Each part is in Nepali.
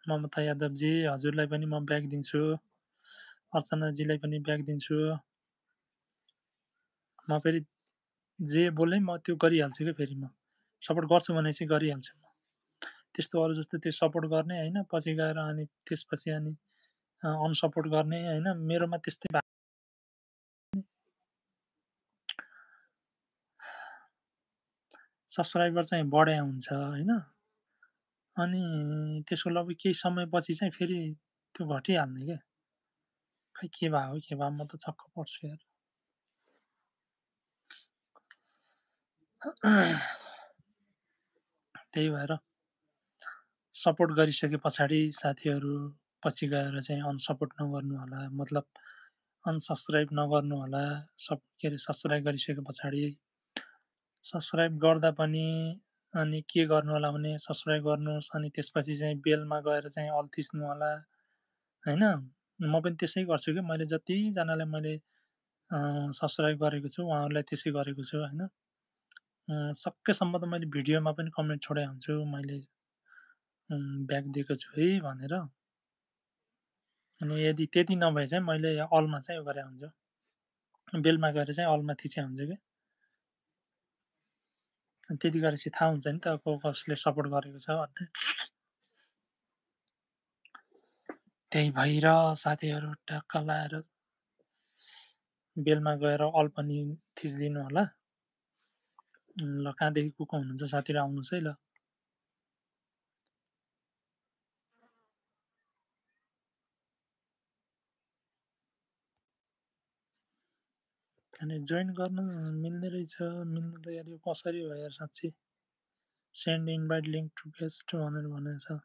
ममता यादवजी हजुरलाई पनि म ब्याक दिन्छु। अर्चनाजीलाई पनि ब्याक दिन्छु। म फेरि जे बोले म त्यो गरिहाल्छु के फेरि म। सपोर्ट गर्छु भने चाहिँ गरिहाल्छु म। त्यस्तो अरू जस्तो त्यो सपोर्ट गर्ने हैन पछि गएर अनि त्यसपछि अनि अनसपोर्ट गर्ने हैन मेरोमा त्यस्तै सब्स्क्राइबर चाहिँ बढ्या हुन्छ हैन। अनि त्यसको लगि केही समयपछि चाहिँ फेरि त्यो घटिहाल्ने के। खै के भए हो के भए म त छक्क पर्छु यार। त्यही भएर सपोर्ट गरिसके पछाडि साथीहरू पछि गएर चाहिँ अनसपोर्ट नगर्नु होला। मतलब अनसब्स्क्राइब नगर्नु होला। के अरे सब्स्क्राइब गरिसके पछाडि सब्स्क्राइब गर्दा पनि अनि के गर्नु होला भने सब्स्क्राइब गर्नुहोस् अनि त्यसपछि चाहिँ बेलमा गएर चाहिँ अल थिच्नु होला हैन। म पनि त्यसै गर्छु के मैले जतिजनालाई मैले सब्स्क्राइब गरेको छु उहाँहरूलाई त्यसै गरेको छु हैन। सकेसम्म त मैले भिडियोमा पनि कमेन्ट छोडे हुन्छु मैले ब्याक दिएको छु है भनेर। अनि यदि त्यति नभए चाहिँ मैले अलमा चाहिँ उ गरे हुन्छु। बेलमा गएर चाहिँ अलमा थिचे हुन्छु के। अनि त्यति गरेपछि थाहा हुन्छ नि त कसले सपोर्ट गरेको छ भन्ने। त्यही भएर साथीहरू टक्क लाएर बेलमा गएर अल पनि थिचिदिनु होला। ल कहाँदेखि को हुनुहुन्छ साथीहरू आउनुहोस् है ल। अनि जोइन गर्न मिल्ने रहेछ मिल्नु त यार यो कसरी हो यार साँच्ची। Send invite link to guest भनेर भनेको छ।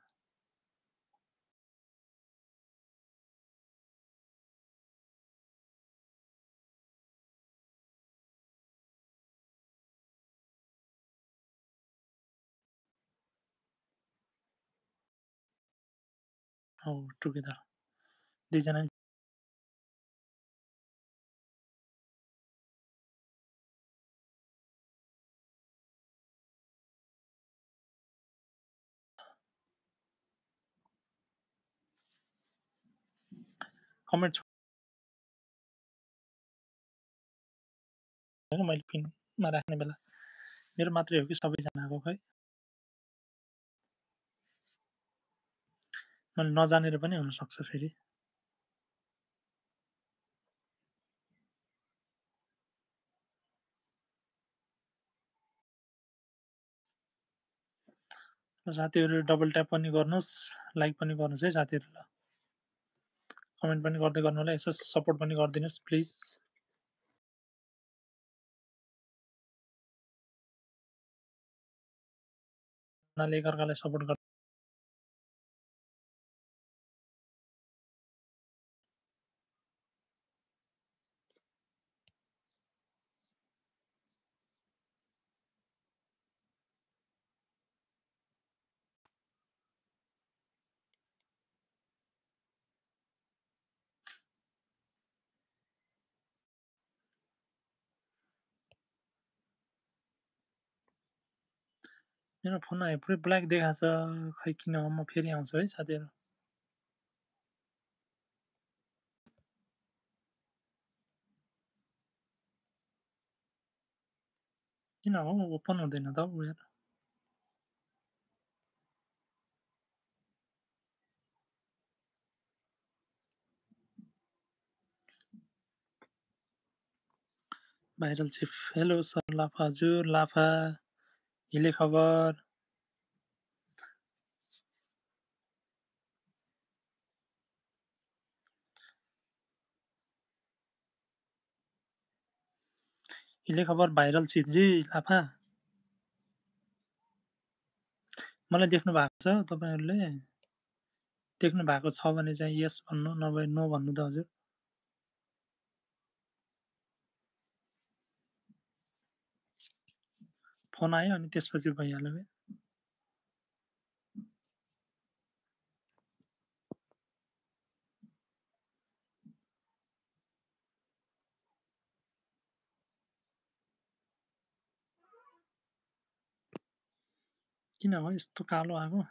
हौ टुगेदर दुईजना कमेन्ट छोडेर मैले पिनमा राख्ने बेला मेरो मात्रै हो कि सबैजनाको खै। मैले नजानेर पनि हुनसक्छ फेरि। साथीहरू डबल ट्याप पनि गर्नुहोस् लाइक पनि गर्नुहोस् है साथीहरू ल। कमेन्ट पनि गर्दै गर्नु होला यसो सपोर्ट पनि गरिदिनुहोस् प्लिज। उनीहरूले एकअर्कालाई सपोर्ट गर्नु मेरो फोन आयो पुरै ब्ल्याक देखाएको छ खै किन हो म फेरि आउँछु है साथीहरू। किन हो ओपन हुँदैन त उ यार। भाइरल चिफ हेलो सर लाफा हजुर लाफा हिले खबर। हिले खबर भाइरल चिफ जी लाफा मलाई देख्नु भएको छ तपाईहरुले। देख्नु भएको छ भने चाहिँ यस भन्नु नभए नो भन्नु त हजुर। फोन आयो अनि त्यसपछि भइहाल्यो के। किन हो यस्तो कालो आएको।